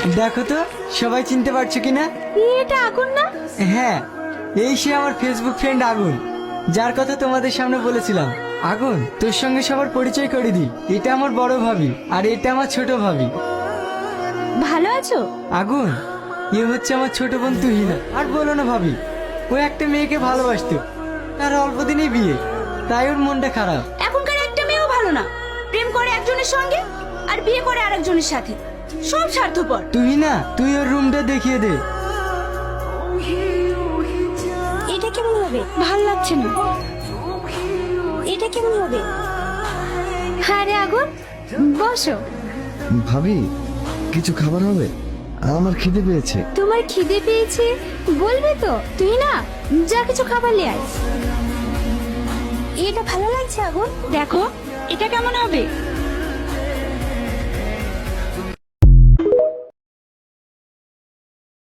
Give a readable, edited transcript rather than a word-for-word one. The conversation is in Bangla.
দেখো তো সবাই চিনতে পারছো কিনা? এটা আগুন না? হ্যাঁ, এই সে আমার ফেসবুক ফ্রেন্ড আগুন, যার কথা তোমাদের সামনে বলেছিলাম। আগুন, তোর সঙ্গে সবার পরিচয় করে দিই। এটা আমার বড় ভাবি আর এটা আমার ছোট ভাবি। ভালো আছো? আগুন, এ হচ্ছে আমার ছোট বোন তুহিনা। আর বলো না ভাবি, ও একটা মেয়েকে ভালোবাসতো, তার অল্প দিনেই বিয়ে, তাই ওর মনটা খারাপ। এখনকার একটা মেয়েও ভালো না, প্রেম করে একজনের সঙ্গে আর বিয়ে করে আরেকজনের সাথে, সব স্বার্থপর। তুহিনা, তুই ওর রুমটা দেখিয়ে দে। এটা কেমন হবে? ভাল লাগছে না। এটা কেমন হবে? আরে আগুন, বসো। ভাবি, কিছু খাবার হবে? আমার খিদে পেয়েছে। তোমার খিদে পেয়েছে বলবে তো? তুই না যা কিছু খাবার নিয়ে আয়। এটা ভালো লাগছে আগুন? দেখো এটা কেমন হবে?